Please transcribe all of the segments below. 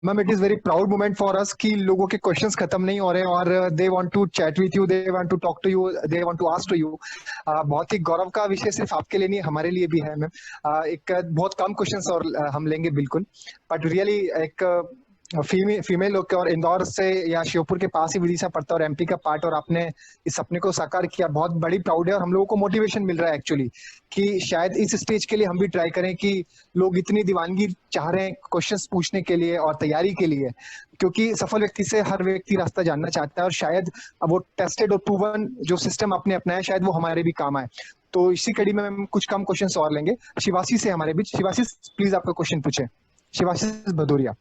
Ma'am it is very proud moment for us कि लोगों के क्वेश्चंस खत्म नहीं हो रहे हैं और they want to chat with you, they want to talk to you, they want to ask to you. बहुत ही गौरव का विषय सिर्फ आपके लिए नहीं हमारे लिए भी है मैम। एक बहुत कम क्वेश्चंस और हम लेंगे बिल्कुल, बट रियली एक फीमेल होकर और इंदौर से या श्योपुर के पास ही विदिशा पड़ता है और एमपी का पार्ट, और आपने इस सपने को साकार किया, बहुत बड़ी प्राउड है। और हम लोगों को मोटिवेशन मिल रहा है एक्चुअली कि शायद इस स्टेज के लिए हम भी ट्राई करें कि लोग इतनी दीवानगी चाह रहे हैं क्वेश्चंस पूछने के लिए और तैयारी के लिए, क्योंकि सफल व्यक्ति से हर व्यक्ति रास्ता जानना चाहता है और शायद अब वो टेस्टेड और प्रूवन जो सिस्टम आपने अपनाया शायद वो हमारे भी काम आए। तो इसी कड़ी में हम कुछ कम क्वेश्चंस और लेंगे। शिवाशी से हमारे बीच, शिवाशी प्लीज आपका क्वेश्चन पूछे। शिवाशी भदौरिया।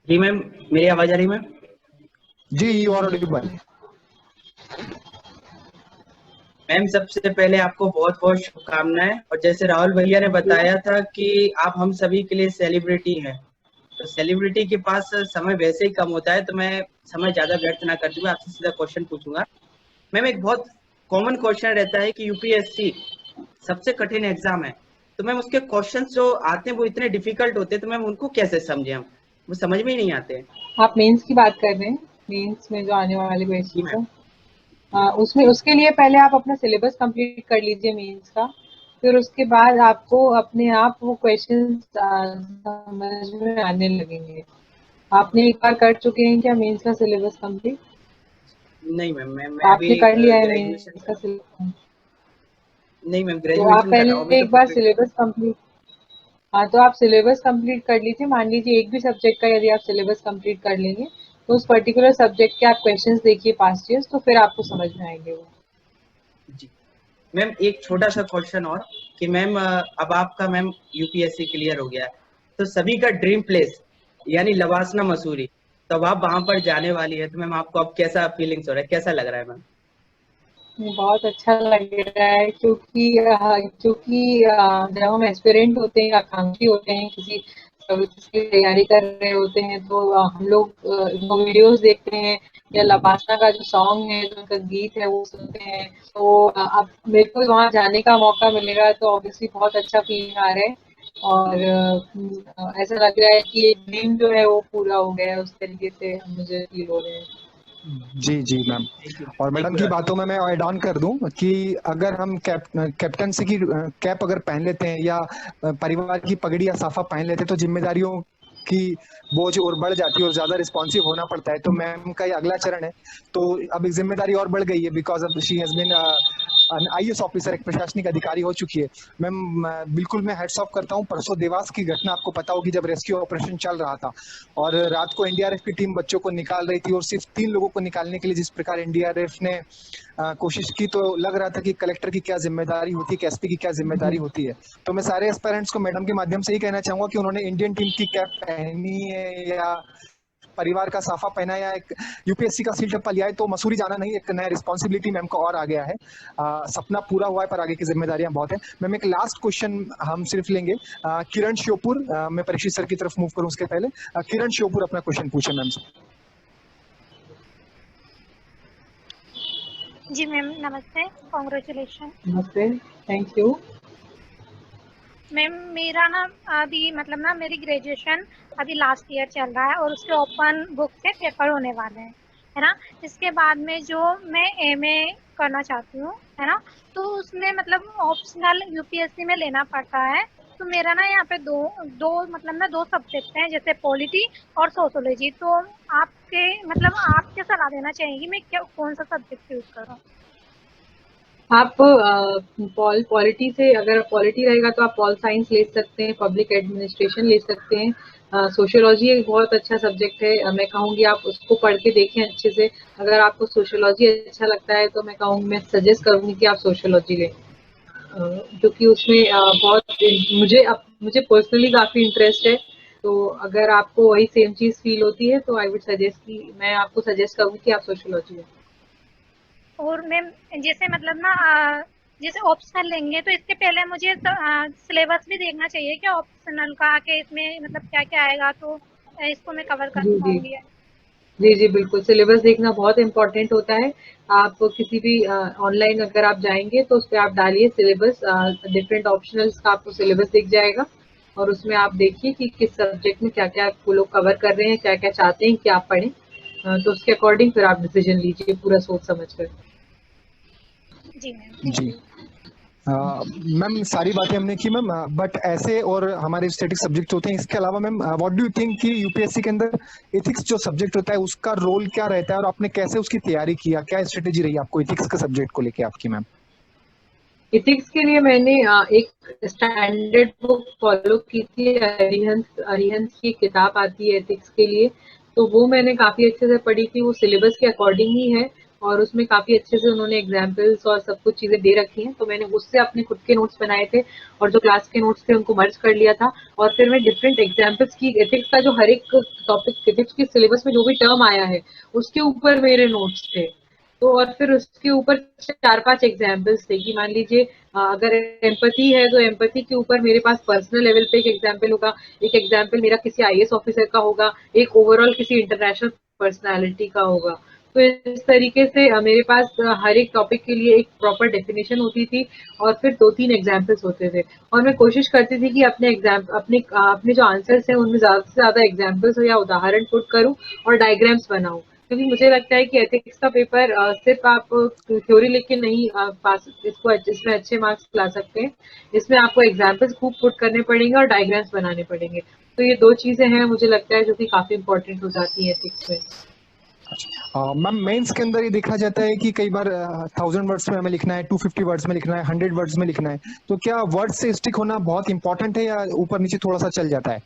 जी मैम, मेरी आवाज आ रही मैम? जी यू आर ऑडिबल। मैम सबसे पहले आपको बहुत बहुत शुभकामनाएं। और जैसे राहुल भैया ने बताया था कि आप हम सभी के लिए सेलिब्रिटी हैं, तो सेलिब्रिटी के पास समय वैसे ही कम होता है, तो मैं समय ज्यादा व्यर्थ ना करते हुए आपसे सीधा क्वेश्चन पूछूंगा। मैम एक बहुत कॉमन क्वेश्चन रहता है कि यूपीएससी सबसे कठिन एग्जाम है, तो मैम उसके क्वेश्चंस जो आते हैं वो इतने डिफिकल्ट होते हैं, तो मैम उनको कैसे समझे हम, वो समझ में ही नहीं आते हैं। आप मेंस की बात कर रहे हैं? मेंस में जो आने वाले जी क्वेश्चंस मैम। है, उसमें उसके लिए पहले आप अपना सिलेबस कंप्लीट कर लीजिए मेंस का, फिर उसके बाद आपको अपने आप वो क्वेश्चंस समझ में आने लगेंगे। आपने एक बार कर चुके हैं क्या मेंस का सिलेबस कंप्लीट? नहीं मैम, मैं आपने अभी कर लिया है ग्रेजुएशन मेंस कर का रहा हूँ। सिलेबस? नहीं मैम, तो आप ग्रेजुएशन कर रहा हूँ अभी, पहले तो एक बार प्रिपरेशन। सिलेबस कंप्लीट, हाँ तो आप सिलेबस कंप्लीट कर लीजिए। मान लीजिए एक भी सब्जेक्ट का यदि आप सिलेबस कंप्लीट कर लेंगे तो उस पर्टिकुलर सब्जेक्ट के आप क्वेश्चंस देखिए पास्ट ईयर्स, तो फिर आपको समझ में आएंगे वो। जी मैम, एक छोटा सा क्वेश्चन और कि मैम अब आपका मैम यूपीएससी क्लियर हो गया है, तो सभी का ड्रीम प्लेस यानी लवासना मसूरी, तो अब आप वहां पर जाने वाली है, तो मैम आपको अब कैसा फीलिंग्स हो रहा है, कैसा लग रहा है मैम? बहुत अच्छा लग रहा है क्योंकि जब हम एस्पिरेंट होते हैं, आकांक्षी होते हैं, किसी सर्विस की तैयारी कर रहे होते हैं, तो हम लोग वो वीडियोस देखते हैं या लबासना का जो सॉन्ग है, जो उनका गीत है वो सुनते हैं। तो अब मेरे को वहाँ जाने का मौका मिलेगा तो ऑब्वियसली बहुत अच्छा फीलिंग आ रहा है। और ऐसा लग रहा है कि एक ड्रीम जो है वो पूरा हो गया है, उस तरीके से मुझे फील हो रहा है। जी जी मैम। थैंक यू, और थैंक मैडम यू। की बातों में मैं ऐड ऑन कर दूं कि अगर हम कैप्टनसी की कैप अगर पहन लेते हैं या परिवार की पगड़ी या साफा पहन लेते हैं तो जिम्मेदारियों की बोझ और बढ़ जाती है और ज्यादा रिस्पॉन्सिव होना पड़ता है। तो मैम का ये अगला चरण है, तो अब एक जिम्मेदारी और बढ़ गई है बिकॉज अब she has been IAS officer, एक प्रशासनिक अधिकारी हो चुकी है। मैम बिल्कुल मैं हेड्स ऑफ करता हूँ। परसों देवास की घटना आपको पता होगी, जब रेस्क्यू ऑपरेशन चल रहा था और रात को एनडीआरएफ की टीम बच्चों को निकाल रही थी और सिर्फ 3 लोगों को निकालने के लिए जिस प्रकार एनडीआरएफ ने कोशिश की, तो लग रहा था कि कलेक्टर की क्या जिम्मेदारी होती है, एसपी की क्या जिम्मेदारी होती है। तो मैं सारे एस्पायरेंट्स को मैडम के माध्यम से ही कहना चाहूंगा कि उन्होंने इंडियन टीम की कैप पहनी है या परिवार का साफा पहना या एक यूपीएससी का सील टप्पा लिया है तो मसूरी जाना नहीं, एक नया रिस्पॉन्सिबिलिटी मैम को और आ गया है। सपना पूरा हुआ है पर आगे की जिम्मेदारियां बहुत है। मैम एक लास्ट क्वेश्चन हम सिर्फ लेंगे। किरण श्योपुर, मैं परीक्षित सर की तरफ मूव करूं उसके पहले किरण श्योपुर अपना क्वेश्चन पूछे मैम से। जी मैम नमस्ते, कॉन्ग्रेचुलेशन। नमस्ते, थैंक यू। मैम मेरा ना अभी मतलब ना मेरी ग्रेजुएशन अभी लास्ट ईयर चल रहा है और उसके ओपन बुक से पेपर होने वाले हैं, है ना। इसके बाद में जो मैं एमए करना चाहती हूँ, है ना, तो उसमें मतलब ऑप्शनल यूपीएससी में लेना पड़ता है। तो मेरा ना यहाँ पे दो दो मतलब ना दो सब्जेक्ट हैं, जैसे पॉलिटी और सोशोलॉजी। तो आपके मतलब आप क्या सलाह देना चाहेंगी, मैं क्या कौन सा सब्जेक्ट चूज करूँ? आप पॉलिटी से, अगर पॉलिटी रहेगा तो आप पॉल साइंस ले सकते हैं, पब्लिक एडमिनिस्ट्रेशन ले सकते हैं। सोशियोलॉजी एक बहुत अच्छा सब्जेक्ट है, मैं कहूँगी आप उसको पढ़ के देखें अच्छे से। अगर आपको सोशियोलॉजी अच्छा लगता है तो मैं सजेस्ट करूँगी कि आप सोशियोलॉजी लें, क्योंकि उसमें बहुत मुझे पर्सनली काफ़ी इंटरेस्ट है। तो अगर आपको वही सेम चीज़ फील होती है तो मैं आपको सजेस्ट करूँगी कि आप सोशियोलॉजी लें। और मैम जैसे मतलब ना जैसे ऑप्शनल लेंगे तो इसके पहले मुझे सिलेबस भी देखना चाहिए क्या ऑप्शनल का, कि इसमें मतलब क्या क्या आएगा, तो इसको मैं कवर कर जी जी पाऊंगी? जी जी बिल्कुल, सिलेबस देखना बहुत इम्पोर्टेंट होता है। आप किसी भी ऑनलाइन अगर आप जाएंगे तो उस पर आप डालिए सिलेबस, डिफरेंट ऑप्शनल्स का आपको सिलेबस दिख जाएगा। और उसमें आप देखिए कि किस सब्जेक्ट में क्या क्या वो लोग कवर कर रहे हैं, क्या क्या चाहते हैं कि आप पढ़ें, तो उसके अकॉर्डिंग फिर आप डिसीजन लीजिए पूरा सोच समझ कर। जी मैम, थैंक जी। यू। मैम सारी बातें हमने की मैम, बट ऐसे और हमारे स्टैटिक सब्जेक्ट होते हैं, इसके अलावा ma'am what do you think कि यूपीएससी के अंदर एथिक्स जो सब्जेक्ट होता है उसका रोल क्या रहता है और आपने कैसे उसकी तैयारी किया, क्या स्ट्रेटेजी रही आपको एथिक्स के सब्जेक्ट को लेके आपकी मैम? एथिक्स के लिए मैंने एक स्टैंडर्ड बुक फॉलो की थी, अरिहंत की किताब आती है एथिक्स के लिए, तो वो मैंने काफी अच्छे से पढ़ी थी। वो सिलेबस के अकॉर्डिंग ही है और उसमें काफी अच्छे से उन्होंने एग्जाम्पल्स और सब कुछ चीजें दे रखी हैं, तो मैंने उससे अपने खुद के नोट्स बनाए थे और जो क्लास के नोट्स थे उनको मर्ज कर लिया था। और फिर मैं डिफरेंट एग्जाम्पल्स की एथिक्स का जो हर एक टॉपिक एथिक्स की सिलेबस में जो भी टर्म आया है उसके ऊपर मेरे नोट्स थे। तो और फिर उसके ऊपर 4-5 एग्जाम्पल्स थे कि मान लीजिए अगर एम्पैथी है तो एम्पैथी के ऊपर मेरे पास पर्सनल लेवल पे एक एग्जाम्पल होगा, एक एग्जाम्पल मेरा किसी आईएएस ऑफिसर का होगा, एक ओवरऑल किसी इंटरनेशनल पर्सनालिटी का होगा। तो इस तरीके से मेरे पास हर एक टॉपिक के लिए एक प्रॉपर डेफिनेशन होती थी और फिर 2-3 एग्जाम्पल्स होते थे और मैं कोशिश करती थी कि अपने जो आंसर्स हैं उनमें ज्यादा से ज्यादा एग्जाम्पल्स या उदाहरण पुट करूं और डायग्राम्स बनाऊं, क्योंकि मुझे लगता है कि एथिक्स का पेपर सिर्फ आप थ्योरी लिख के नहीं पास इसमें अच्छे मार्क्स ला सकते हैं। इसमें आपको एग्जाम्पल्स खूब पुट करने पड़ेंगे और डायग्राम्स बनाने पड़ेंगे। तो ये 2 चीजें हैं मुझे लगता है जो कि काफी इंपॉर्टेंट हो जाती है एथिक्स में। मैम मेंस के अंदर ये देखा जाता है कि कई बार 1000 वर्ड्स में हमें लिखना है, 250 वर्ड्स में लिखना है, 100 वर्ड्स में लिखना है, तो क्या वर्ड से स्टिक होना बहुत इंपॉर्टेंट है या ऊपर नीचे थोड़ा सा चल जाता है?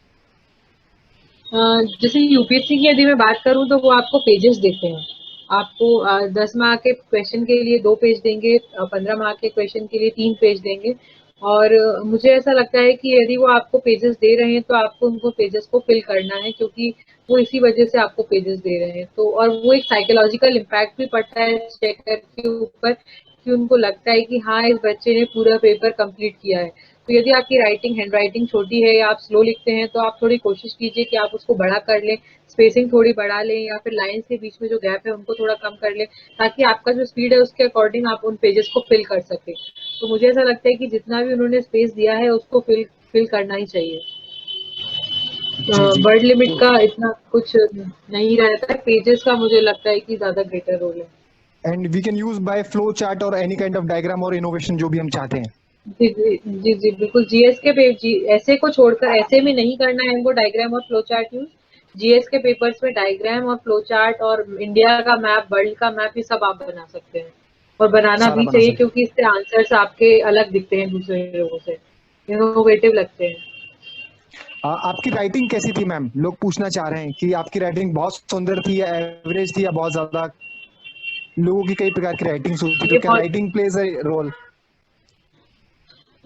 जैसे यूपीएससी की यदि मैं बात करूं तो वो आपको पेजेस देते हैं। आपको 10 मार्क के क्वेश्चन के लिए 2 पेज देंगे, 15 मार्क के क्वेश्चन के लिए 3 पेज देंगे और मुझे ऐसा लगता है कि यदि वो आपको पेजेस दे रहे हैं तो आपको उनको पेजेस को फिल करना है, क्योंकि वो इसी वजह से आपको पेजेस दे रहे हैं। तो और वो एक साइकोलॉजिकल इम्पैक्ट भी पड़ता है चेकर के ऊपर कि उनको लगता है कि हाँ इस बच्चे ने पूरा पेपर कंप्लीट किया है। तो यदि आपकी हैंड राइटिंग छोटी है या आप स्लो लिखते हैं तो आप थोड़ी कोशिश कीजिए कि आप उसको बड़ा कर लें, स्पेसिंग थोड़ी बढ़ा लें या फिर लाइन्स के बीच में जो गैप है उनको थोड़ा कम कर लें, ताकि आपका जो स्पीड है उसके अकॉर्डिंग आप उन पेजेस को फिल कर सकें। तो मुझे ऐसा लगता है कि जितना भी उन्होंने स्पेस दिया है उसको फिल करना ही चाहिए। जी जी। वर्ड लिमिट तो का इतना कुछ नहीं रहता है, पेजेस का मुझे लगता है कि ज्यादा ग्रेटर रोल है। And we can use by flow chart और एनी काइंड ऑफ डायग्राम और इनोवेशन जो भी हम चाहते हैं। जी जी जी जी बिल्कुल। जीएस के ऐसे को छोड़कर ऐसे में नहीं करना है हमको डायग्राम और फ्लो चार्ट यूज। जीएस के पेपर्स में डायग्राम और फ्लो चार्ट और इंडिया का मैप, वर्ल्ड का मैप, ये सब आप बना सकते हैं और बनाना सारा भी बना चाहिए, सकते क्योंकि इससे आंसर्स आपके अलग दिखते हैं दूसरे लोगों से, इनोवेटिव लगते हैं। आपकी राइटिंग कैसी थी मैम? लोग पूछना चाह रहे हैं कि आपकी राइटिंग बहुत सुंदर थी या एवरेज थी या बहुत ज्यादा। लोगों की कई प्रकार की राइटिंग्स होती, तो ये क्या बहुत राइटिंग प्लेज अ रोल?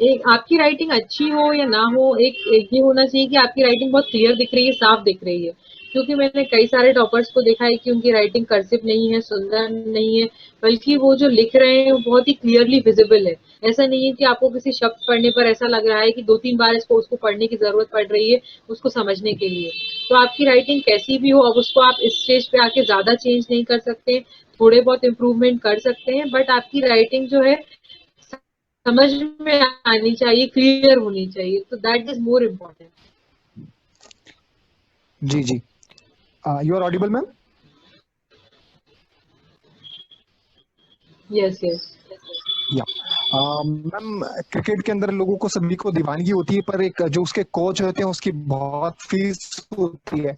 एक आपकी राइटिंग अच्छी हो या ना हो, एक ये होना चाहिए कि आपकी राइटिंग बहुत क्लियर दिख रही है, साफ दिख रही है। क्योंकि मैंने कई सारे टॉपर्स को देखा है कि उनकी राइटिंग कर्सिव नहीं है, सुंदर नहीं है, बल्कि वो जो लिख रहे हैं वो बहुत ही क्लियरली विजिबल है। ऐसा नहीं है कि आपको किसी शब्द पढ़ने पर ऐसा लग रहा है कि 2-3 बार इसको उसको पढ़ने की जरूरत पड़ रही है उसको समझने के लिए। तो आपकी राइटिंग कैसी भी हो, अब उसको आप इस स्टेज पे आके ज्यादा चेंज नहीं कर सकते, थोड़े बहुत इम्प्रूवमेंट कर सकते हैं, बट आपकी राइटिंग जो है समझ में आनी चाहिए, क्लियर होनी चाहिए, तो दैट इज मोर इम्पोर्टेंट। जी जी। You are audible ma'am? Yes yes. या मैम क्रिकेट के अंदर लोगों को सभी को दीवानगी होती है, पर एक जो उसके कोच होते हैं उसकी बहुत फीस होती है,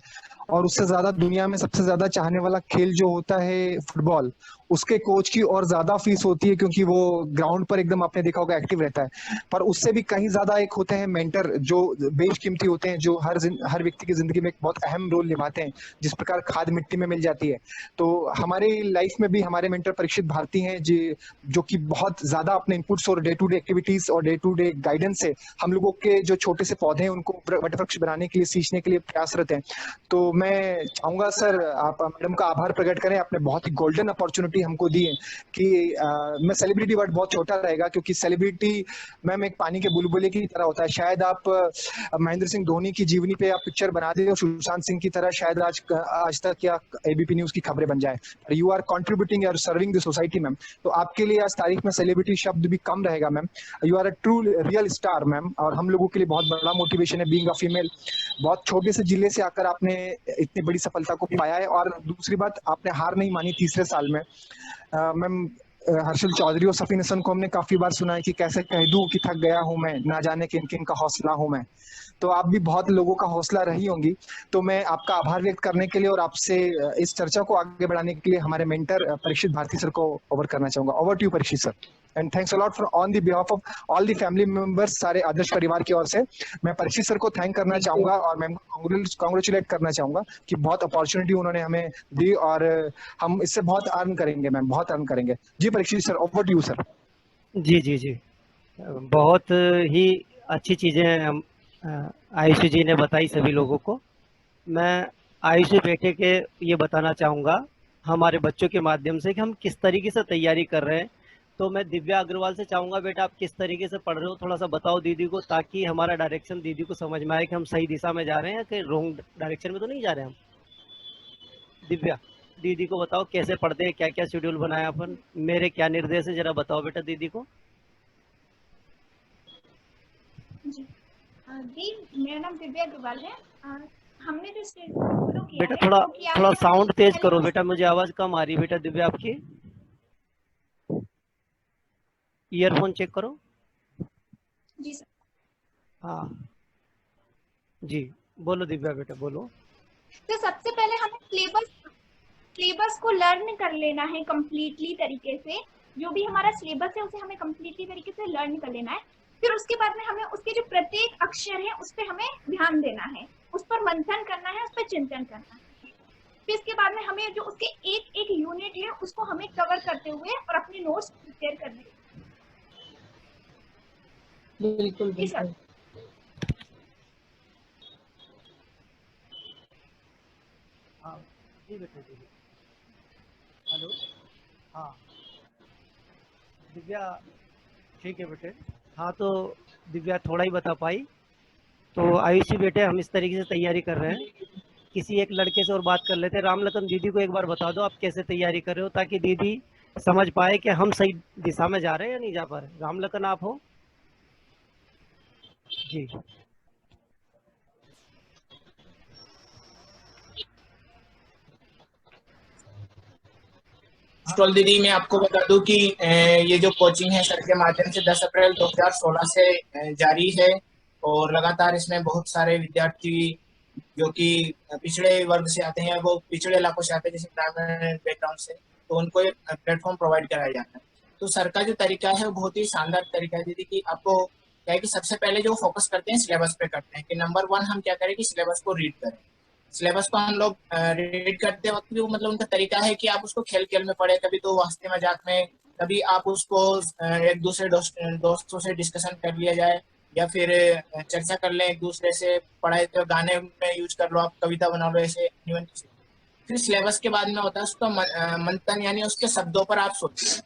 और उससे ज्यादा दुनिया में सबसे ज्यादा चाहने वाला खेल जो होता है फुटबॉल, उसके कोच की और ज्यादा फीस होती है, क्योंकि वो ग्राउंड पर एकदम आपने देखा होगा एक्टिव रहता है। पर उससे भी कहीं ज्यादा एक होते हैं मेंटर, जो बेशकीमती होते हैं, जो हर व्यक्ति की जिंदगी में एक बहुत अहम रोल निभाते हैं, जिस प्रकार खाद मिट्टी में मिल जाती है। तो हमारे लाइफ में भी हमारे मेंटर परीक्षित भारती हैं जी, जो कि बहुत ज्यादा अपने इनपुट्स और डे टू डे एक्टिविटीज और डे टू डे गाइडेंस से हम लोगों के जो छोटे से पौधे हैं उनको वटवृक्ष बनाने के लिए, सींचने के लिए प्रयासरत हैं। तो मैं चाहूंगा सर आप मैडम का आभार प्रकट करें, आपने बहुत ही गोल्डन अपॉर्चुनिटी हमको दी है कि मैं सेलिब्रिटी वर्ड बहुत छोटा रहेगा, क्योंकि सेलिब्रिटी मैम एक पानी के बुलबुले की तरह होता है। शायद आप महेंद्र सिंह धोनी की जीवनी पे आप पिक्चर बना दे और सुशांत सिंह की तरह शायद आज तक या एबीपी न्यूज की खबरें बन जाए, यू आर कंट्रीब्यूटिंग और सर्विंग द सोसाइटी मैम। तो आपके लिए आज तारीख में सेलिब्रिटी शब्द भी कम रहेगा ma'am. You are a true real star ma'am, और हम लोगों के लिए बहुत बड़ा मोटिवेशन है बीइंग अ फीमेल। बहुत छोटे से जिले से आकर आपने इतनी बड़ी सफलता को पाया है। और दूसरी बात, आपने हार नहीं मानी तीसरे साल में। मैम हर्षल चौधरी और सफीन हसन को हमने काफी बार सुना है कि कैसे कह दूं कि थक गया हूं मैं, ना जाने किन किन का हौसला हूं मैं। तो आप भी बहुत लोगों का हौसला रही होंगी। तो मैं आपका आभार व्यक्त करने के लिए और आपसे इस चर्चा को आगे बढ़ाने के लिए हमारे मेंटर परीक्षित भारती सर को ओवर करना चाहूंगा। Over to you Parikshit sir, and thanks a lot for on the behalf of all the family members, सारे आदर्श परिवार की ओर से मैं परीक्षित सर को थैंक करना चाहूंगा और मैम को कांग्रेचुलेट करना चाहूंगा कि बहुत अपॉर्चुनिटी उन्होंने हमें दी, और हम इससे बहुत अर्न करेंगे मैम, बहुत अर्न करेंगे। जी Parikshit sir, over to you sir. जी जी जी, बहुत ही अच्छी चीज़ें आयुषी जी ने बताई सभी लोगों को। मैं आयुषी बेटे के ये बताना चाहूँगा हमारे बच्चों के माध्यम से कि हम किस तरीके से तैयारी कर रहे हैं। तो मैं दिव्या अग्रवाल से चाहूँगा, बेटा आप किस तरीके से पढ़ रहे हो, थोड़ा सा बताओ दीदी को, ताकि हमारा डायरेक्शन दीदी को समझ में आए कि हम सही दिशा में जा रहे हैं कि रॉन्ग डायरेक्शन में तो नहीं जा रहे हम। दिव्या, दीदी को बताओ कैसे पढ़ते हैं, क्या क्या शेड्यूल बनाया अपन, मेरे क्या निर्देश है, जरा बताओ बेटा दीदी को। जी मेरा नाम दिव्या अग्रवाल है। हमने जो फॉलो किया बेटा है थोड़ा साउंड तेज करो बेटा, मुझे आवाज कम आ रही है बेटा दिव्या आपकी। ईयरफोन चेक करो। जी सर। हाँ जी, बोलो दिव्या बेटा बोलो। तो सबसे पहले हमें सिलेबस को लर्न कर लेना है कंप्लीटली तरीके से। जो भी हमारा सिलेबस है उसे हमें कंप्लीटली तरीके से लर्न कर लेना है। फिर उसके बाद में हमें उसके जो प्रत्येक अक्षर है उस पर हमें ध्यान देना है, उस पर मंथन करना है, उस पर चिंतन करना है। फिर इसके बाद में हमें जो उसके एक एक यूनिट है उसको हमें कवर करते हुए और अपने नोट्स प्रिपेयर करने हैं। बिल्कुल बिल्कुल। हाँ जी बेटा जी, हेलो। हाँ दिव्या, ठीक है बेटे। हाँ तो दिव्या थोड़ा ही बता पाई। तो आयुषी बेटे हम इस तरीके से तैयारी कर रहे हैं। किसी एक लड़के से और बात कर लेते हैं। रामलखन दीदी को एक बार बता दो आप कैसे तैयारी कर रहे हो, ताकि दीदी समझ पाए कि हम सही दिशा में जा रहे हैं या नहीं जा पा रहे। रामलखन आप हो जी। स्टॉल दीदी, मैं आपको बता दूं कि ये जो कोचिंग है सर के माध्यम से 10 अप्रैल 2016 से जारी है, और लगातार इसमें बहुत सारे विद्यार्थी जो कि पिछड़े वर्ग से आते हैं, वो पिछड़े इलाकों से आते हैं, जैसे ग्रामीण बैकग्राउंड से, तो उनको एक प्लेटफॉर्म प्रोवाइड कराया जाता है। तो सर का जो तरीका है वो बहुत ही शानदार तरीका है दीदी, कि आपको क्या है कि सबसे पहले जो फोकस करते हैं सिलेबस पे करते हैं, कि नंबर 1 हम क्या करें कि सिलेबस को रीड करें। सिलेबस को हम लोग रीड करते वक्त भी मतलब उनका तरीका है कि आप उसको खेल खेल में पढ़े, कभी तो हंसते मजाक में, कभी आप उसको एक दूसरे दोस्तों से डिस्कशन कर लिया जाए, या फिर चर्चा कर लें एक दूसरे से। पढ़ाई तो गाने में यूज कर लो, आप कविता बना लो, ऐसे। फिर सिलेबस के बाद में होता है उसका मंथन, यानी उसके शब्दों पर आप सोचिए,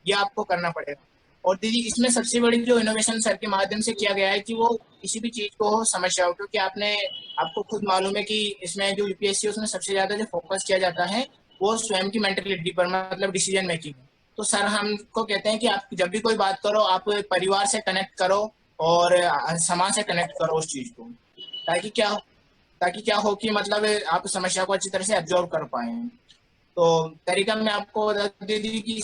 ये आपको करना पड़ेगा। और दीदी इसमें सबसे बड़ी जो इनोवेशन सर के माध्यम से किया गया है कि वो किसी भी चीज को समझ आओ, क्योंकि आपको खुद मालूम है कि इसमें जो यूपीएससी उसमें सबसे ज्यादा जो फोकस किया जाता है वो स्वयं की मेंटलिटी पर, मतलब डिसीजन मेकिंग। तो सर हमको कहते हैं कि आप जब भी कोई बात करो, आप परिवार से कनेक्ट करो और समाज से कनेक्ट करो उस चीज को, ताकि क्या हो कि मतलब आप समस्या को अच्छी तरह से एब्जॉर्व कर पाए। तो तरीका मैं आपको बता दी कि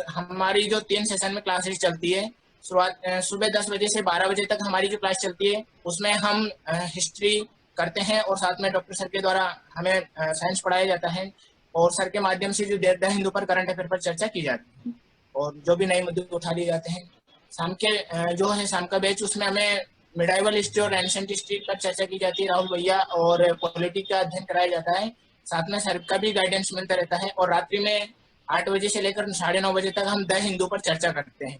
हमारी जो 3 सेशन में क्लासेस चलती है, शुरुआत सुबह 10 बजे से 12 बजे तक हमारी जो क्लास चलती है, उसमें हम हिस्ट्री करते हैं, और साथ में डॉक्टर सर के द्वारा हमें साइंस पढ़ाया जाता है, और सर के माध्यम से जो द हिंदू पर करंट अफेयर पर चर्चा की जाती है, और जो भी नए मुद्दे उठा लिए जाते हैं। शाम का बैच, उसमें हमें मिडाइवल हिस्ट्री और एंशिएंट हिस्ट्री पर चर्चा की जाती है, राहुल भैया, और पॉलिटी का अध्ययन कराया जाता है। साथ में सर का भी गाइडेंस मिलता रहता है। और रात्रि में 8 बजे से लेकर 9:30 बजे तक हम द हिंदू पर चर्चा करते हैं,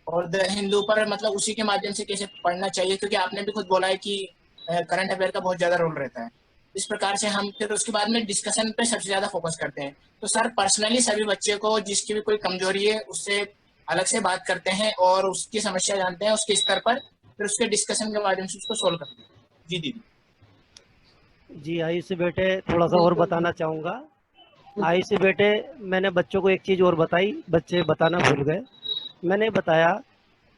और द हिंदू पर मतलब उसी के माध्यम से कैसे पढ़ना चाहिए, क्योंकि आपने भी खुद बोला है कि करंट अफेयर का बहुत ज्यादा रोल रहता है। इस प्रकार से हम फिर उसके बाद में डिस्कशन पे सबसे ज्यादा फोकस करते हैं। तो सर पर्सनली सभी बच्चे को जिसकी भी कोई कमजोरी है उससे अलग से बात करते हैं और उसकी समस्या जानते हैं उसके स्तर पर, फिर उसके डिस्कशन के माध्यम से उसको सोल्व करते हैं। जी दीदी। जी आयुष बेटे, थोड़ा सा और बताना चाहूँगा। आयुष बेटे, मैंने बच्चों को एक चीज़ और बताई, बच्चे बताना भूल गए। मैंने बताया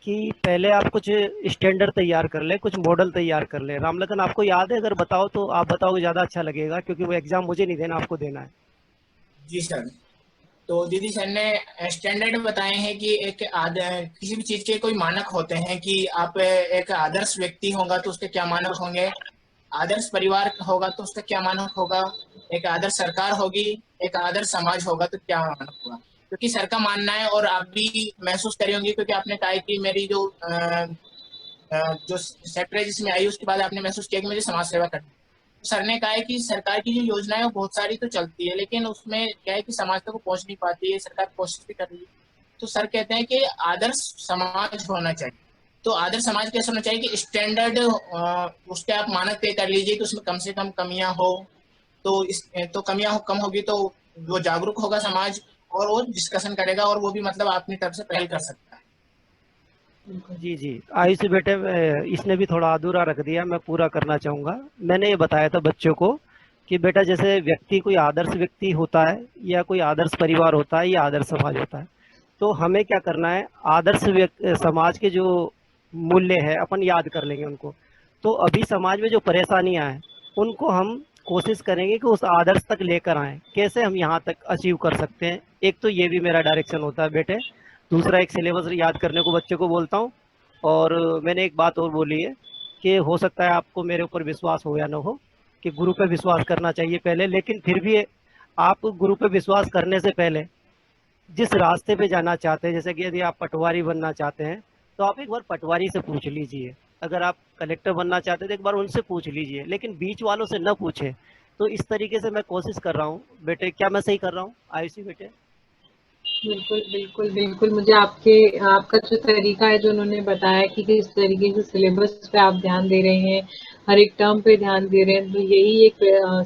कि पहले आप कुछ स्टैंडर्ड तैयार कर ले, कुछ मॉडल तैयार कर ले। रामलखन, आपको याद है? अगर बताओ तो आप बताओगे ज़्यादा अच्छा लगेगा, क्योंकि वो एग्ज़ाम मुझे नहीं देना, आपको देना है। जी सर। तो दीदी सर ने स्टैंडर्ड बताए हैं कि किसी भी चीज के कोई मानक होते हैं कि आप एक आदर्श व्यक्ति होगा तो उसके क्या मानक होंगे, आदर्श परिवार होगा तो उसका क्या मानक होगा, एक आदर्श सरकार होगी, एक आदर्श समाज होगा तो क्या मानक होगा। क्योंकि सर का मानना है, और आप भी महसूस करी होंगी क्योंकि आपने कहा कि मेरी जो सेक्टर है जिसमें आई उसके बाद आपने महसूस किया कि मुझे समाज सेवा करनी है। सर ने कहा है कि सरकार की जो योजनाएं वो बहुत सारी तो चलती है, लेकिन उसमें क्या है कि समाज तक वो पहुंच नहीं पाती है। सरकार कोशिश भी कर रही है। तो सर कहते हैं कि आदर्श समाज होना चाहिए। तो आदर्श समाज कैसे होना चाहिए कि स्टैंडर्ड उसके आप मानक तय कर लीजिए कि उसमें कम से कम कमियां हो। तो कमियां कम होगी तो वो जागरूक होगा समाज, और वो डिस्कशन करेगा, और वो भी मतलब अपनी तरफ से पहल कर सकता है। जी जी आयुष बेटे, इसने भी थोड़ा अधूरा रख दिया, मैं पूरा करना चाहूँगा। मैंने ये बताया था बच्चों को कि बेटा जैसे व्यक्ति कोई आदर्श व्यक्ति होता है, या कोई आदर्श परिवार होता है, या आदर्श समाज होता है, तो हमें क्या करना है, आदर्श समाज के जो मूल्य है अपन याद कर लेंगे उनको। तो अभी समाज में जो परेशानियां हैं उनको हम कोशिश करेंगे कि उस आदर्श तक लेकर आएँ। कैसे हम यहाँ तक अचीव कर सकते हैं, एक तो ये भी मेरा डायरेक्शन होता है बेटे। दूसरा, एक सिलेबस याद करने को बच्चे को बोलता हूँ। और मैंने एक बात और बोली है कि हो सकता है आपको मेरे ऊपर विश्वास हो या ना हो, कि गुरु पे विश्वास करना चाहिए पहले, लेकिन फिर भी आप गुरु पे विश्वास करने से पहले जिस रास्ते पे जाना चाहते हैं, जैसे कि यदि आप पटवारी बनना चाहते हैं तो आप एक बार पटवारी से पूछ लीजिए। अगर आप कलेक्टर बनना चाहते हैं तो एक बार उनसे पूछ लीजिए, लेकिन बीच वालों से न पूछें। तो इस तरीके से मैं कोशिश कर रहा हूँ बेटे। क्या मैं सही कर रहा हूँ आयुषी बेटे? बिल्कुल बिल्कुल बिल्कुल, मुझे आपका जो तरीका है, जो उन्होंने बताया कि किस तरीके से सिलेबस पे आप ध्यान दे रहे हैं, हर एक टर्म पे ध्यान दे रहे हैं, तो यही एक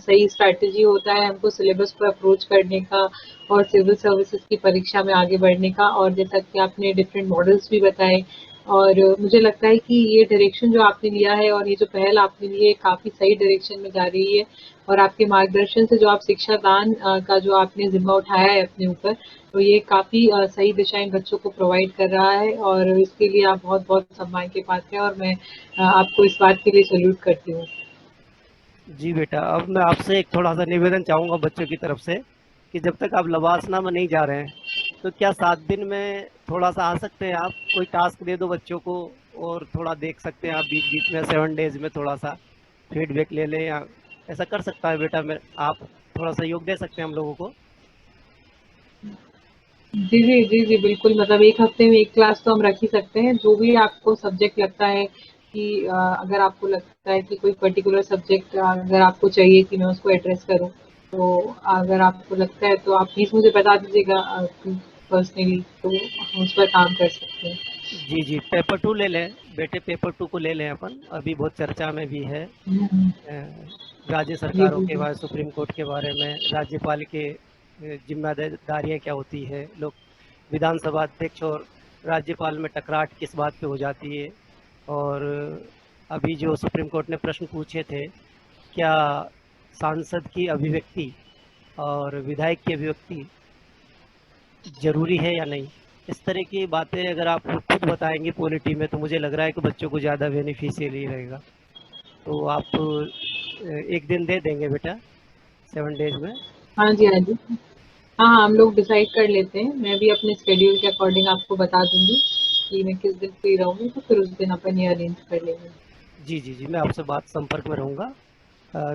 सही स्ट्रैटेजी होता है हमको सिलेबस पर अप्रोच करने का और सिविल सर्विसेज की परीक्षा में आगे बढ़ने का। और जैसा कि आपने डिफरेंट मॉडल्स भी बताए, और मुझे लगता है कि ये डायरेक्शन जो आपने लिया है और ये जो पहल आपने ली है काफ़ी सही डायरेक्शन में जा रही है। और आपके मार्गदर्शन से जो आप शिक्षा दान का जो आपने जिम्मा उठाया है अपने ऊपर, तो ये काफ़ी सही दिशा इन बच्चों को प्रोवाइड कर रहा है, और इसके लिए आप बहुत बहुत सम्मान के पात्र हैं, और मैं आपको इस बात के लिए सैल्यूट करती हूँ। जी बेटा, अब मैं आपसे एक थोड़ा सा निवेदन चाहूँगा बच्चों की तरफ से, कि जब तक आप लवासना में नहीं जा रहे हैं तो क्या 7 दिन में थोड़ा सा आ सकते हैं आप? कोई टास्क दे दो बच्चों को और थोड़ा देख सकते हैं आप बीच बीच में, 7 डेज में थोड़ा सा फीडबैक ले लें, या ऐसा कर सकता है बेटा? आप थोड़ा सहयोग दे सकते हैं हम लोगों को? जी जी जी जी बिल्कुल, मतलब एक हफ्ते में एक क्लास तो हम रख ही सकते हैं। जो भी आपको सब्जेक्ट लगता है कि अगर आपको लगता है कि कोई पर्टिकुलर सब्जेक्ट अगर आपको चाहिए कि मैं उसको एड्रेस करूं, तो अगर आपको लगता है तो आप प्लीज़ मुझे बता दीजिएगा पर्सनली, तो हम उस पर काम कर सकते हैं। जी जी, पेपर 2 ले लें बेटे, पेपर 2 को ले लें अपन, अभी बहुत चर्चा में भी है। हम्म, राज्य जी सरकारों जी के जी बारे, सुप्रीम कोर्ट के बारे में, राज्यपाल के जिम्मेदारियां क्या होती है, लोग विधानसभा अध्यक्ष और राज्यपाल में टकराट किस बात पे हो जाती है। और अभी जो सुप्रीम कोर्ट ने प्रश्न पूछे थे, क्या सांसद की अभिव्यक्ति और विधायक की अभिव्यक्ति जरूरी है या नहीं, इस तरह की बातें अगर आप खुद बताएंगे पॉलिटी में, तो मुझे लग रहा है कि बच्चों को ज़्यादा बेनिफिशियली रहेगा। तो आप एक दिन दे देंगे बेटा 7 डेज में? हाँ जी हाँ जी, हाँ हाँ, हम लोग डिसाइड कर लेते हैं। मैं भी अपने स्केड्यूल के अकॉर्डिंग आपको बता दूंगी कि मैं किस दिन फ्री रहूंगी, तो फिर उस दिन अपन ये अरेंज कर लेंगे। जी जी जी, मैं आपसे बात संपर्क में रहूँगा।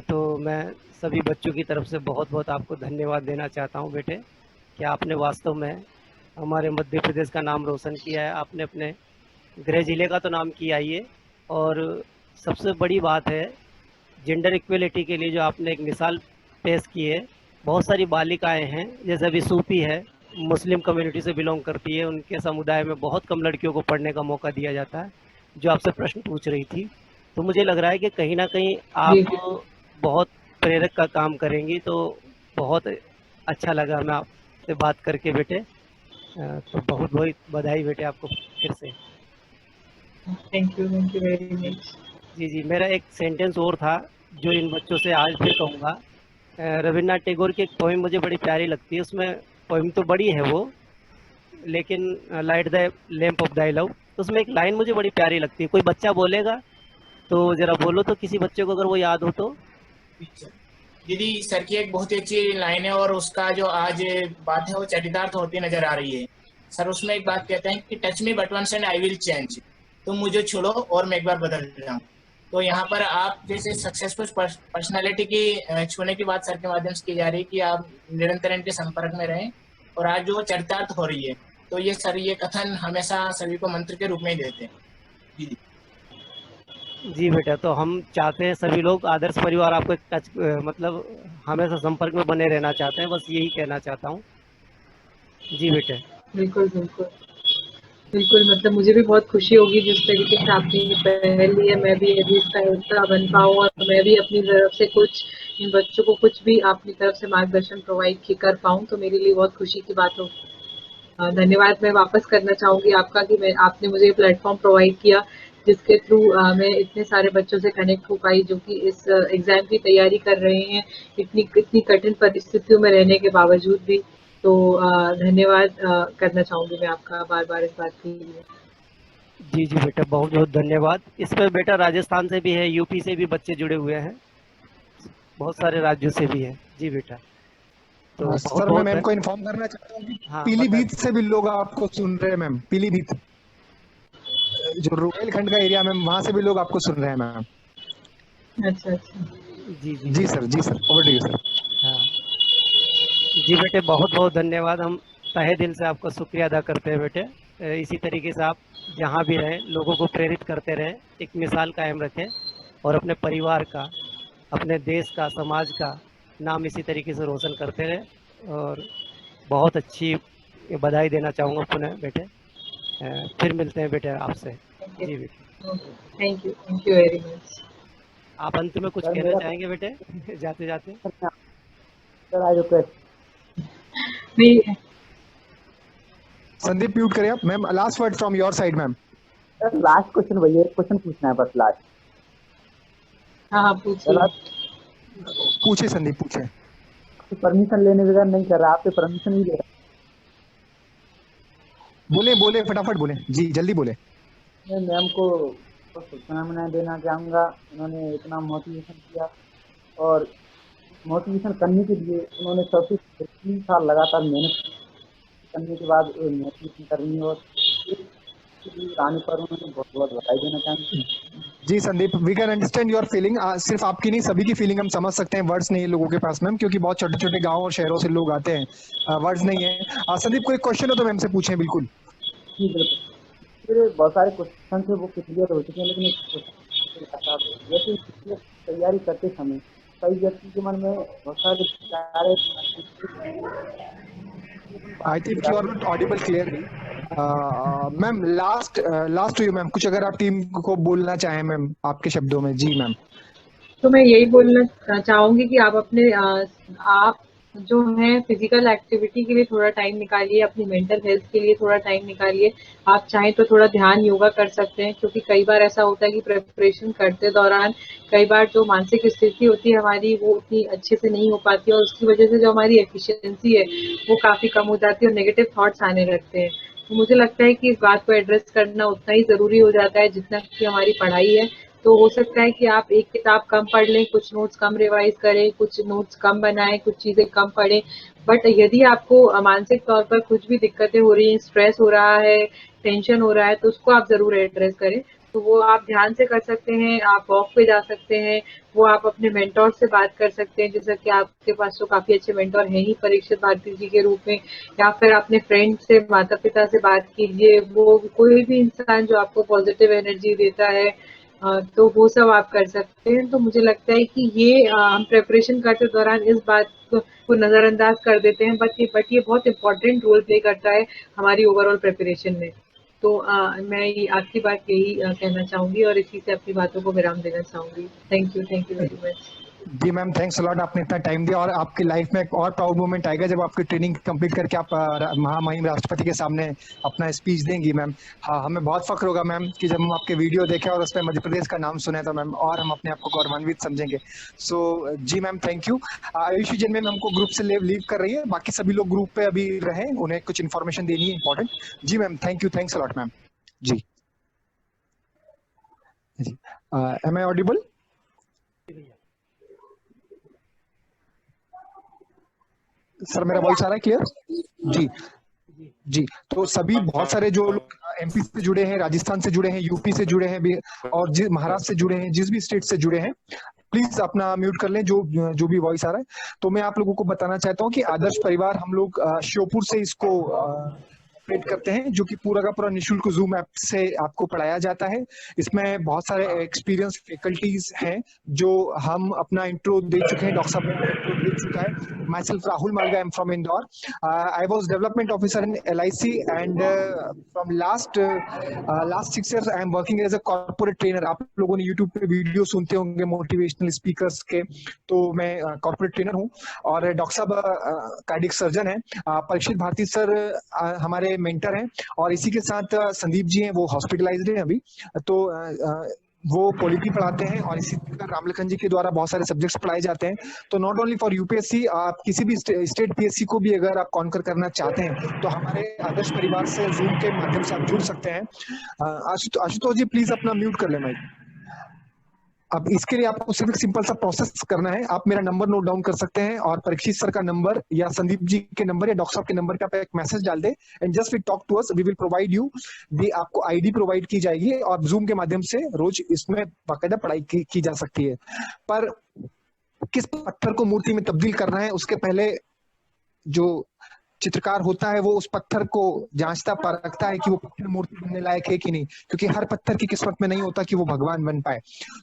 तो मैं सभी बच्चों की तरफ से बहुत बहुत आपको धन्यवाद देना चाहता हूँ बेटे, कि आपने वास्तव में हमारे मध्य प्रदेश का नाम रोशन किया है। आपने अपने गृह जिले का तो नाम किया ही है, और सबसे बड़ी बात है जेंडर इक्वलिटी के लिए जो आपने एक मिसाल पेश की है। बहुत सारी बालिकाएं हैं, जैसे अभी सूफी है, मुस्लिम कम्युनिटी से बिलोंग करती है, उनके समुदाय में बहुत कम लड़कियों को पढ़ने का मौका दिया जाता है, जो आपसे प्रश्न पूछ रही थी। तो मुझे लग रहा है कि कहीं ना कहीं जी आप बहुत प्रेरक का काम करेंगी। तो बहुत अच्छा लगा हमें आपसे बात करके बेटे। तो बहुत बहुत बधाई बेटे आपको फिर से। Thank you very much. जी जी, मेरा एक सेंटेंस और था जो इन बच्चों से आज फिर कहूँगा। रविन्द्रनाथ टैगोर की एक पोइम मुझे बड़ी प्यारी लगती है। उसमें पोइम तो बड़ी है वो, लेकिन light the lamp of thy love, उसमें एक लाइन मुझे बड़ी प्यारी लगती है। कोई बच्चा बोलेगा तो जरा बोलो तो, किसी बच्चे को अगर वो याद हो तो। दीदी सर की एक बहुत ही अच्छी लाइन है और उसका जो आज बात है वो चरितार्थ होती नजर आ रही है। सर उसमें एक बात कहते हैं कि touch me but once and I will change, तुम मुझे छुड़ो और मैं एक बार बदल जाऊं। तो यहाँ पर आप जैसे सक्सेसफुल पर्सनालिटी की छूने की बात सर के माध्यम से की जा रही है कि आप निरंतर इनके संपर्क में रहें, और आज जो चरितार्थ हो रही है, तो ये सर ये कथन हमेशा सभी को मंत्र के रूप में ही देते हैं। जी जी बेटा, तो हम चाहते हैं सभी लोग आदर्श परिवार आपको एक टच मतलब हमेशा संपर्क में बने रहना चाहते हैं, बस यही कहना चाहता हूँ। जी बेटे। बिल्कुल बिल्कुल बिल्कुल, मतलब मुझे भी बहुत खुशी होगी जिस तरीके से आपने ये पहल ली है, मैं भी यदि इसका हिस्सा बन पाऊँ और मैं भी अपनी तरफ से कुछ इन बच्चों को कुछ भी अपनी तरफ से मार्गदर्शन प्रोवाइड कर पाऊँ, तो मेरे लिए बहुत खुशी की बात होगी। धन्यवाद मैं वापस करना चाहूँगी आपका कि आपने मुझे प्लेटफॉर्म प्रोवाइड किया जिसके थ्रू मैं इतने सारे बच्चों से कनेक्ट हो पाई जो कि इस एग्ज़ाम की तैयारी कर रहे हैं इतनी कठिन परिस्थितियों में रहने के बावजूद भी। तो धन्यवाद करना चाहूँगी मैं आपका बार-बार इस बात के लिए। जी जी बेटा, बहुत बहुत धन्यवाद। इसमें बेटा राजस्थान से भी है, यूपी से भी बच्चे जुड़े हुए हैं, बहुत सारे राज्यों से भी हैं। जी बेटा। तो सर मैं मैम को इन्फॉर्म करना चाहता हूँ कि हाँ, पीलीभीत से भी लोग आपको सुन रहे हैं मैम। पीलीभीत जो रोहिलखंड का एरिया मैम, वहाँ से भी लोग आपको सुन रहे हैं मैम। अच्छा अच्छा। जी जी जी sir over to you sir. हाँ जी बेटे, बहुत बहुत धन्यवाद। हम तहे दिल से आपका शुक्रिया अदा करते हैं बेटे। इसी तरीके से आप जहाँ भी रहें लोगों को प्रेरित करते रहें, एक मिसाल कायम रखें और अपने परिवार का, अपने देश का, समाज का नाम इसी तरीके से रोशन करते रहें। और बहुत अच्छी बधाई देना चाहूँगा पुनः बेटे। फिर मिलते हैं बेटे आपसे। जी बेटे, थैंक यू वेरी मच। आप अंत में कुछ कहना चाहेंगे बेटे जाते जाते? सर आई रिक्वेस्ट नहीं, संदीप म्यूट करें आप ma'am. Last word from your side ma'am. Sir last question भैया, एक क्वेश्चन पूछना है बस लास्ट। हाँ पूछिए। पूछे संदीप पूछे। तो परमिशन लेने बगैर नहीं कर रहा, आपसे परमिशन ही ले रहा। बोले फटाफट बोले जी, जल्दी बोले। मैं मैम को शुभकामनाएं देना चाहूँगा, उन्होंने इतना मोटिवेशन किया और मोटिवेशन करने के लिए उन्होंने 3 साल लगातार मेहनत करने के बाद मोटिवेशन करनी और आने पर उन्होंने बहुत बहुत बधाई देना चाहूँगा। जी Sandeep, we can understand your feeling. सिर्फ आपकी नहीं सभी की फीलिंग हम समझ सकते हैं। वर्ड्स नहीं है लोगों के पास मैम, क्योंकि बहुत छोटे छोटे गाँव और शहरों से लोग आते हैं, वर्ड्स नहीं है। संदीप कोई क्वेश्चन हो तो मैम से पूछें बिल्कुल। जी बिल्कुल, फिर बहुत सारे क्वेश्चन थे वो क्लियर हो चुके हैं, लेकिन जैसे तैयारी करते समय कई व्यक्ति के मन में बहुत सारे विचार। I think you are not audible clearly ma'am. Last to you ma'am, कुछ अगर आप टीम को बोलना चाहें मैम आपके शब्दों में। जी मैम। तो मैं यही बोलना चाहूंगी कि आप अपने आप जो है फिजिकल एक्टिविटी के लिए थोड़ा टाइम निकालिए, अपनी मेंटल हेल्थ के लिए थोड़ा टाइम निकालिए। आप चाहें तो थोड़ा ध्यान योगा कर सकते हैं, क्योंकि कई बार ऐसा होता है कि प्रिपरेशन करते दौरान कई बार जो मानसिक स्थिति होती है हमारी वो उतनी अच्छे से नहीं हो पाती है और उसकी वजह से जो हमारी एफिशिएंसी है वो काफी कम हो जाती है और नेगेटिव थॉट्स आने लगते हैं। तो मुझे लगता है कि इस बात को एड्रेस करना उतना ही जरूरी हो जाता है जितना कि हमारी पढ़ाई है। तो हो सकता है कि आप एक किताब कम पढ़ लें, कुछ नोट्स कम रिवाइज करें, कुछ नोट्स कम बनाएं, कुछ चीजें कम पढ़ें। बट यदि आपको मानसिक तौर पर कुछ भी दिक्कतें हो रही हैं, स्ट्रेस हो रहा है, टेंशन हो रहा है, तो उसको आप जरूर एड्रेस करें। तो वो आप ध्यान से कर सकते हैं, आप वॉक पे जा सकते हैं, वो आप अपने मेंटोर से बात कर सकते हैं, जैसा कि आपके पास तो काफी अच्छे मेंटोर हैं ही परीक्षित भारती जी के रूप में, या फिर अपने फ्रेंड से, माता पिता से बात कीजिए। वो कोई भी इंसान जो आपको पॉजिटिव एनर्जी देता है, तो वो सब आप कर सकते हैं। तो मुझे लगता है कि ये हम प्रिपरेशन करते दौरान इस बात को नजरअंदाज कर देते हैं, बट ये बहुत इंपॉर्टेंट रोल प्ले करता है हमारी ओवरऑल प्रिपरेशन में। तो मैं ये आखिरी बात यही कहना चाहूंगी और इसी से अपनी बातों को विराम देना चाहूंगी। Thank you very much. जी मैम, थैंक्स अलॉट, आपने इतना टाइम दिया। और आपकी लाइफ में एक और प्राउड मोमेंट आएगा जब आपकी ट्रेनिंग कंप्लीट करके आप महामहिम राष्ट्रपति के सामने अपना स्पीच देंगी मैम। हाँ, हमें बहुत फक्र होगा मैम कि जब हम आपके वीडियो देखें और उसमें मध्य प्रदेश का नाम सुने तो मैम और हम अपने आप को गौरवान्वित समझेंगे। सो जी ma'am, thank you. Ayushi Jain ma'am हमको ग्रुप से लीव कर रही है, बाकी सभी लोग ग्रुप पे अभी रहे, उन्हें कुछ इन्फॉर्मेशन देनी है इंपॉर्टेंट। जी ma'am, thank you, thanks a lot ma'am. जी जी, एम आई ऑडिबल? सर मेरा वॉइस आ रहा है क्लियर? जी जी, तो सभी बहुत सारे जो लोग एमपी से जुड़े हैं, राजस्थान से जुड़े हैं, यूपी से जुड़े हैं और महाराष्ट्र से जुड़े हैं, जिस भी स्टेट से जुड़े हैं, प्लीज अपना म्यूट कर लें जो भी वॉइस आ रहा है। तो मैं आप लोगों को बताना चाहता हूँ कि आदर्श परिवार हम लोग श्योपुर से इसको ऑपरेट करते हैं, जो कि पूरा का पूरा निःशुल्क जूम ऐप से आपको पढ़ाया जाता है। इसमें बहुत सारे एक्सपीरियंस फैकल्टीज हैं जो हम अपना इंट्रो दे चुके हैं, डॉक्टर साहब ने इंट्रो दे चुका है। Myself Rahul Malviya, I am from Indore. I was development officer in LIC and from last 6 years I am working as a corporate trainer. आप लोगों ने यूट्यूब पे वीडियो सुनते होंगे मोटिवेशनल स्पीकर्स के, तो मैं कॉर्पोरेट ट्रेनर हूँ। और डॉक्टर साहब कार्डियक सर्जन है। परीक्षित भारती सर हमारे मेंटर हैं, और इसी के साथ संदीप जी हैं, वो हॉस्पिटलाइज्ड हैं अभी, तो वो पॉलिटी पढ़ाते हैं। और इसी तरह रामलखन जी के द्वारा बहुत सारे सब्जेक्ट्स पढ़ाए जाते हैं। तो नॉट ओनली फॉर यूपीएससी, आप किसी भी स्टेट PSC को भी अगर आप कॉन्कर करना चाहते हैं तो हमारे आदर्श परिवार से जूम के माध्यम से आप जुड़ सकते हैं। आशुतोष जी प्लीज अपना म्यूट कर लेना। अब इसके लिए आपको सिर्फ सिंपल सा प्रोसेस करना है। आप मेरा नंबर नोट डाउन कर सकते हैं, और परीक्षित सर का नंबर या संदीप जी के नंबर या डॉक्टर साहब के नंबर पे आप एक मैसेज डाल दें, and just we talk to us, we will provide you the, आपको आईडी प्रोवाइड की जाएगी और जूम के माध्यम से रोज इसमें बाकायदा पढ़ाई की जा सकती है। पर किस पत्थर को मूर्ति में तब्दील करना है, उसके पहले जो चित्रकार होता है वो उस पत्थर को जांचता परखता है कि वो पत्थर मूर्ति बनने लायक है कि नहीं, क्योंकि हर पत्थर की किस्मत में नहीं होता कि वो भगवान बन पाए।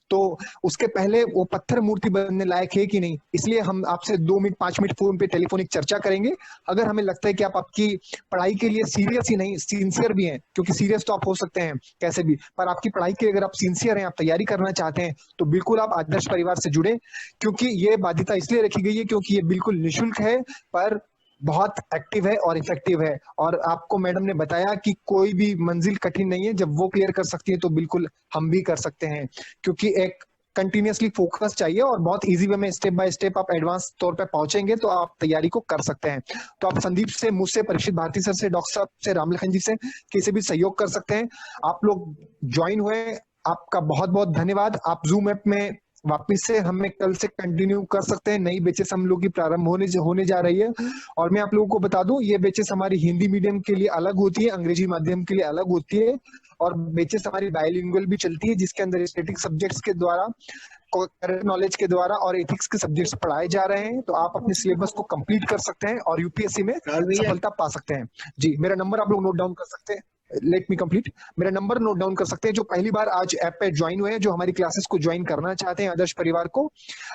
तो उसके पहले वो पत्थर मूर्ति बनने लायक है कि नहीं, इसलिए हम आपसे 2 मिनट 5 मिनट फोन पे टेलीफोनिक चर्चा करेंगे। अगर हमें लगता है कि आप आपकी पढ़ाई के लिए सीरियस ही नहीं, सिंसियर भी हैं, क्योंकि सीरियस तो आप हो सकते हैं कैसे भी, पर आपकी पढ़ाई के अगर आप सिंसियर हैं, आप तैयारी करना चाहते हैं, तो बिल्कुल आप आदर्श परिवार से जुड़े। क्योंकि ये बाध्यता इसलिए रखी गई है क्योंकि ये बिल्कुल निःशुल्क है, पर बहुत एक्टिव है और इफेक्टिव है। और आपको मैडम ने बताया कि कोई भी मंजिल कठिन नहीं है, जब वो क्लियर कर सकती है तो बिल्कुल हम भी कर सकते हैं। क्योंकि एक कंटिन्यूअसली फोकस चाहिए और बहुत इजी वे में स्टेप बाय स्टेप आप एडवांस तौर पे पहुंचेंगे तो आप तैयारी को कर सकते हैं। तो आप संदीप से, मुझसे, परीक्षित भारती सर से, डॉक्टर साहब से, रामलखन जी से किसी भी सहयोग कर सकते हैं। आप लोग ज्वाइन हुए, आपका बहुत बहुत धन्यवाद। आप जूम ऐप में वापिस से हमें कल से कंटिन्यू कर सकते हैं। नई बैचेस हम लोग की प्रारंभ होने जा रही है। और मैं आप लोगों को बता दूं, ये बैचेस हमारी हिंदी मीडियम के लिए अलग होती है, अंग्रेजी माध्यम के लिए अलग होती है, और बैचेस हमारी बायलिंगुअल भी चलती है, जिसके अंदर स्टैटिक सब्जेक्ट्स के द्वारा, करंट नॉलेज के द्वारा और एथिक्स के सब्जेक्ट्स पढ़ाए जा रहे हैं। तो आप अपने सिलेबस को कंप्लीट कर सकते हैं और यूपीएससी में सफलता पा सकते हैं। जी, मेरा नंबर आप लोग नोट डाउन कर सकते हैं। Late me complete. मेरा नंबर नोट डाउन कर सकते हैं जो पहली बार आज ऐप पे ज्वाइन हुए हैं, जो हमारी क्लासेस को ज्वाइन करना चाहते हैं आदर्श परिवार को।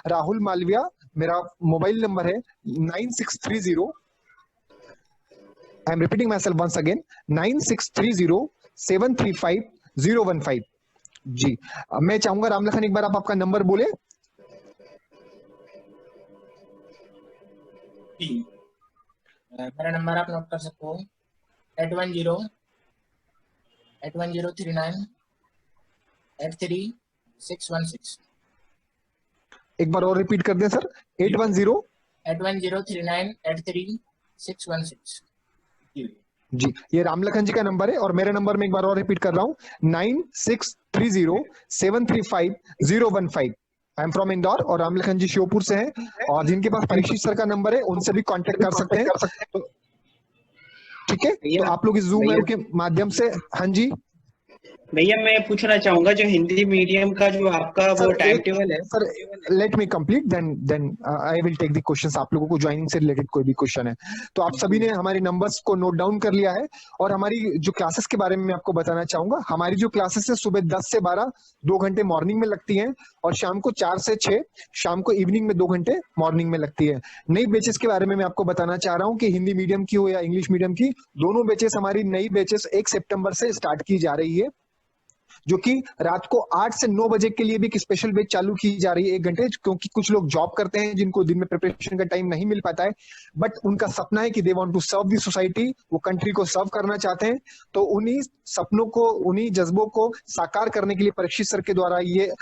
राहुल मालविया, मेरा मोबाइल नंबर है 9630, I am repeating myself once again, 9630735015। जी, मैं चाहूंगा रामलखन एक बार आप आपका नंबर बोले। मेरा नंबर आप नोट कर सकते हो, 810-8039 एक बार और रिपीट कर दें सर। 810-39 जी, ये रामलखन जी का नंबर है। और मेरे नंबर में एक बार और रिपीट कर रहा हूँ, 9630735015। आई एम फ्रॉम इंदौर और रामलखन जी श्योपुर से हैं। और जिनके पास परीक्षित सर का नंबर है उनसे भी कांटेक्ट कर सकते हैं। तो ठीक है, तो आप लोग इस जूम ऐप के माध्यम से। हाँ जी भैया, मैं पूछना चाहूंगा जो हिंदी मीडियम का जो आपका वो टाइम टेबल है। Sir let me complete, then I will take the questions. आप लोगों को ज्वाइनिंग से रिलेटेड कोई भी क्वेश्चन है तो आप सभी ने हमारे नंबर्स को नोट डाउन कर लिया है। और हमारी जो क्लासेस के बारे में मैं आपको बताना चाहूंगा। हमारी जो क्लासेस है सुबह 10 से 12 2 घंटे मॉर्निंग में लगती हैं, और शाम को 4 से 6 शाम को इवनिंग में 2 घंटे मॉर्निंग में लगती है। नई बैचेस के बारे में मैं आपको बताना चाह रहा हूँ कि हिंदी मीडियम की हो या इंग्लिश मीडियम की, दोनों बैचेस हमारी नई बैचेस 1 सितंबर से स्टार्ट की जा रही है। जो कि रात को 8 से 9 बजे के लिए भी एक स्पेशल बैच चालू की जा रही है 1 घंटे, क्योंकि कुछ लोग जॉब करते हैं जिनको दिन में प्रिपरेशन का टाइम नहीं मिल पाता है, बट उनका सपना है कि they want to serve the society, वो कंट्री को सर्व करना चाहते हैं। तो उन्हीं सपनों को, उन्हीं जज्बों को साकार करने के लिए परीक्षित सर के द्वारा ये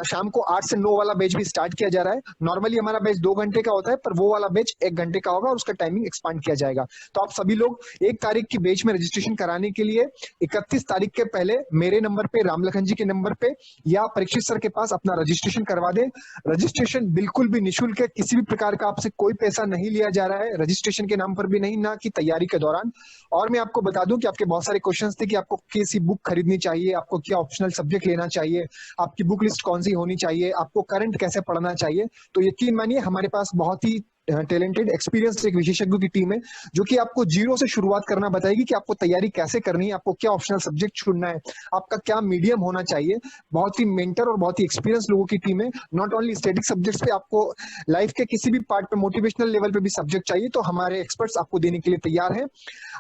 शाम को 8 से 9 वाला बैच भी स्टार्ट किया जा रहा है। नॉर्मली हमारा बैच 2 घंटे का होता है, पर वो वाला बैच 1 घंटे का होगा और उसका टाइमिंग एक्सपांड किया जाएगा। तो आप सभी लोग 1 तारीख की बैच में रजिस्ट्रेशन कराने के लिए 31 तारीख के पहले मेरे नंबर पे, रामलखन जी के नंबर पे या परीक्षित सर के पास अपना रजिस्ट्रेशन करवा दें। रजिस्ट्रेशन बिल्कुल भी निःशुल्क है, किसी भी प्रकार का आपसे कोई पैसा नहीं लिया जा रहा है, रजिस्ट्रेशन के नाम पर भी नहीं, ना कि तैयारी के दौरान। और मैं आपको बता दूं कि आपके बहुत सारे क्वेश्चंस थे कि आपको कैसी बुक खरीदनी चाहिए, आपको क्या ऑप्शनल सब्जेक्ट लेना चाहिए, आपकी बुक लिस्ट कौन सी होनी चाहिए, आपको करंट कैसे पढ़ना चाहिए। तो यकीन मानिए हमारे पास बहुत ही टैलेंटेड एक्सपीरियंस एक विशेषज्ञों की टीम है जो कि आपको जीरो से शुरुआत करना बताएगी कि आपको तैयारी कैसे करनी है, आपको क्या ऑप्शनल सब्जेक्ट चुनना है, आपका क्या मीडियम होना चाहिए। बहुत ही मेंटर और बहुत ही एक्सपीरियंस लोगों की टीम है। नॉट ओनली स्टैटिक सब्जेक्ट्स पे, आपको लाइफ के किसी भी पार्ट पे, मोटिवेशनल लेवल पे भी सब्जेक्ट चाहिए तो हमारे एक्सपर्ट्स आपको देने के लिए तैयार हैं।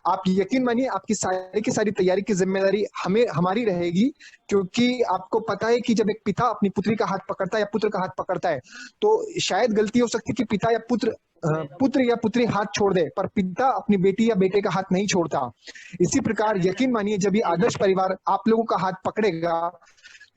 आप यकीन मानिए आपकी सारी की सारी तैयारी की जिम्मेदारी हमारी रहेगी, क्योंकि आपको पता है कि जब एक पिता अपनी पुत्री का हाथ पकड़ता है या पुत्र का हाथ पकड़ता है तो शायद गलती हो सकती है कि पिता या पुत्र या पुत्री हाथ छोड़ दे, पर पिता अपनी बेटी या बेटे का हाथ नहीं छोड़ता। इसी प्रकार यकीन मानिए जब ये आदर्श परिवार आप लोगों का हाथ पकड़ेगा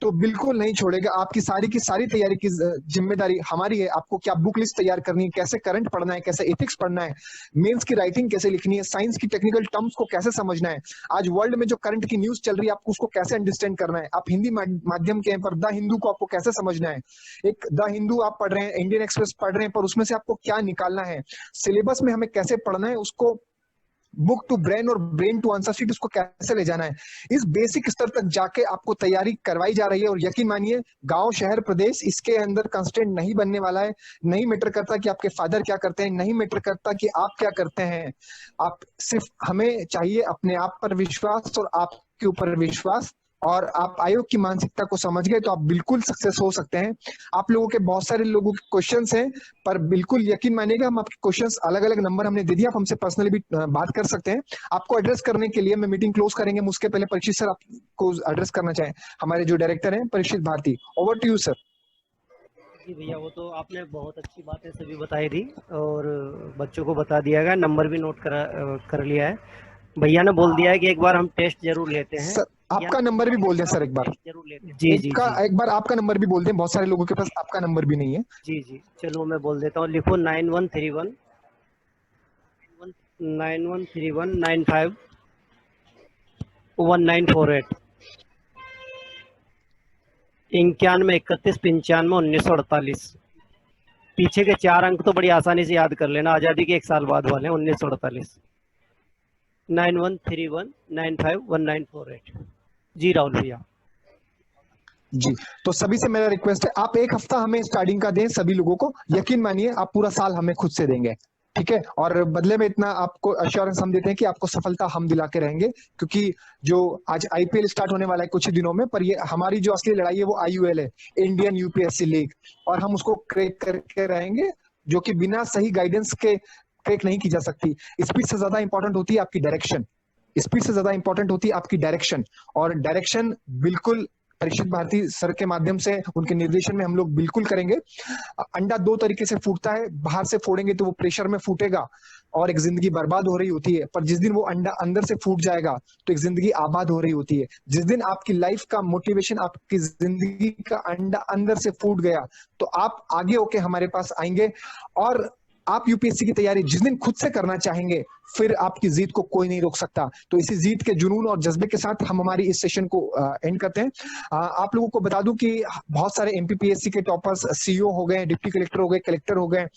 तो बिल्कुल नहीं छोड़ेगा। आपकी सारी की सारी तैयारी की जिम्मेदारी हमारी है। आपको क्या बुक लिस्ट तैयार करनी है, कैसे करंट पढ़ना है, कैसे एथिक्स पढ़ना है, मेंस की राइटिंग कैसे लिखनी है, साइंस की टेक्निकल टर्म्स को कैसे समझना है, आज वर्ल्ड में जो करंट की न्यूज चल रही है आपको उसको कैसे अंडरस्टैंड करना है, आप हिंदी माध्यम के हैं पर द हिंदू को आपको कैसे समझना है, एक द हिंदू आप पढ़ रहे हैं, इंडियन एक्सप्रेस पढ़ रहे हैं, पर उसमें से आपको क्या निकालना है, सिलेबस में हमें कैसे पढ़ना है, उसको बुक टू ब्रेन और ब्रेन टू आंसर शीट उसको कैसे ले जाना है, इस बेसिक स्तर तक जाके आपको तैयारी करवाई जा रही है। और यकीन मानिए गांव शहर प्रदेश इसके अंदर कंस्टेंट नहीं बनने वाला है। नहीं मैटर करता कि आपके फादर क्या करते हैं, नहीं मैटर करता कि आप क्या करते हैं, आप सिर्फ हमें चाहिए अपने आप पर विश्वास और आपके ऊपर विश्वास। और आप आयोग की मानसिकता को समझ गए तो आप बिल्कुल सक्सेस हो सकते हैं। आप लोगों के बहुत सारे लोगों के क्वेश्चंस हैं, पर बिल्कुल यकीन मानिएगा हम आपके क्वेश्चंस अलग अलग नंबर हमने दे दिया, आप हमसे पर्सनली भी बात कर सकते हैं। आपको एड्रेस करने के लिए मैं मीटिंग क्लोज करेंगे, उसके पहले परीक्षित सर आपको एड्रेस करना चाहें, हमारे जो डायरेक्टर हैं Parikshit Bharti. Over to you sir. जी भैया, वो तो आपने बहुत अच्छी बातें सभी बताई थी और बच्चों को बता दिया गया, नंबर भी नोट कर लिया है। भैया ने बोल दिया है कि एक बार हम टेस्ट जरूर लेते हैं। सर आपका नंबर भी बोल दें सर एक बार। जरूर लेते हैं। जी जी एक बार आपका नंबर भी बोल दें, बहुत सारे लोगों के पास आपका नंबर भी नहीं है। जी जी, चलो मैं बोल देता हूँ, लिखो 9131 95 1948 91 31 95 1948। पीछे के 4 अंक तो बड़ी आसानी से याद कर लेना, आजादी के 1 साल बाद वाले 1948। 9131951948। जी राहुल भैया। जी तो सभी से मेरा रिक्वेस्ट है आप 1 हफ्ता हमें स्टार्टिंग का दें सभी लोगों को। यकीन मानिए आप पूरा साल हमें खुद से देंगे, ठीक है। और बदले में इतना आपको अश्योरेंस हम देते हैं कि आपको सफलता हम दिला के रहेंगे, क्योंकि जो आज आईपीएल स्टार्ट होने वाला है कुछ ही दिनों में, पर ये हमारी जो असली लड़ाई है वो आईयूएल है, इंडियन यूपीएससी लीग, और हम उसको क्रैक करके रहेंगे, जो कि बिना सही गाइडेंस के क्रैक नहीं की जा सकती। स्पीड से ज्यादा इंपॉर्टेंट होती है आपकी डायरेक्शन, स्पीड से ज्यादा इंपॉर्टेंट होती है आपकी डायरेक्शन, और डायरेक्शन बिल्कुल परीक्षित भारती सर के माध्यम से उनके निर्देशन में हम लोग बिल्कुल करेंगे। अंडा 2 तरीके से फूटता है, बाहर से फोड़ेंगे तो वो प्रेशर में फूटेगा और एक जिंदगी बर्बाद हो रही होती है, पर जिस दिन वो अंडा अंदर से फूट जाएगा तो एक जिंदगी आबाद हो रही होती है। जिस दिन आपकी लाइफ का मोटिवेशन, आपकी जिंदगी का अंडा अंदर से फूट गया तो आप आगे होके हमारे पास आएंगे और आप यूपीएससी की तैयारी जिस दिन खुद से करना चाहेंगे फिर आपकी जीत को कोई नहीं रोक सकता। तो इसी जीत के जुनून और जज्बे के साथ हम हमारी इस सेशन को एंड करते हैं। आप लोगों को बता दूं कि बहुत सारे एमपीपीएससी के टॉपर्स सीईओ हो गए, डिप्टी कलेक्टर हो गए, कलेक्टर हो गए,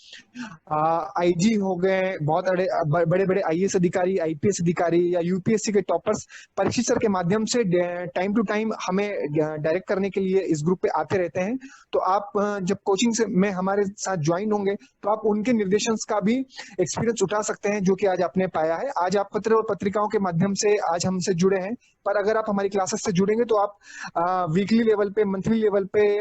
आईजी हो गए, बहुत बड़े बड़े आईएएस अधिकारी, आईपीएस अधिकारी या यूपीएससी के टॉपर्स परीक्षित सर के माध्यम से टाइम टू टाइम हमें डायरेक्ट करने के लिए इस ग्रुप पे आते रहते हैं। तो आप जब कोचिंग से में हमारे साथ ज्वाइन होंगे तो आप उनके निर्देशंस का भी एक्सपीरियंस उठा सकते हैं जो कि आज आपने पाया है। आज आप पत्र और पत्रिकाओं के माध्यम से आज हमसे जुड़े हैं, पर अगर आप हमारी क्लासेस से जुड़ेंगे तो आप वीकली लेवल पे, मंथली लेवल पे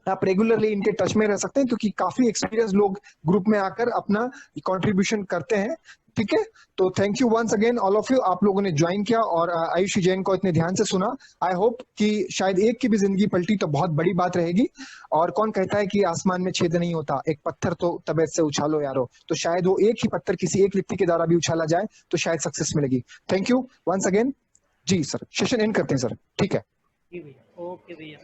आप रेगुलरली इनके टच में रह सकते हैं, क्योंकि काफी एक्सपीरियंस लोग ग्रुप में आकर अपना कंट्रीब्यूशन करते हैं। ठीक है, तो thank you once again all of you, आप लोगों ने ज्वाइन किया और आयुषी जैन को इतने ध्यान से सुना। आई होप कि शायद एक की भी जिंदगी पलटी तो बहुत बड़ी बात रहेगी। और कौन कहता है कि आसमान में छेद नहीं होता, एक पत्थर तो तबीयत से उछालो यारो, तो शायद वो एक ही पत्थर किसी एक व्यक्ति के द्वारा भी उछाला जाए तो शायद सक्सेस मिलेगी। Thank you once again. जी सर, सेशन एंड करते हैं सर, ठीक है। जी भैया, ओके भैया।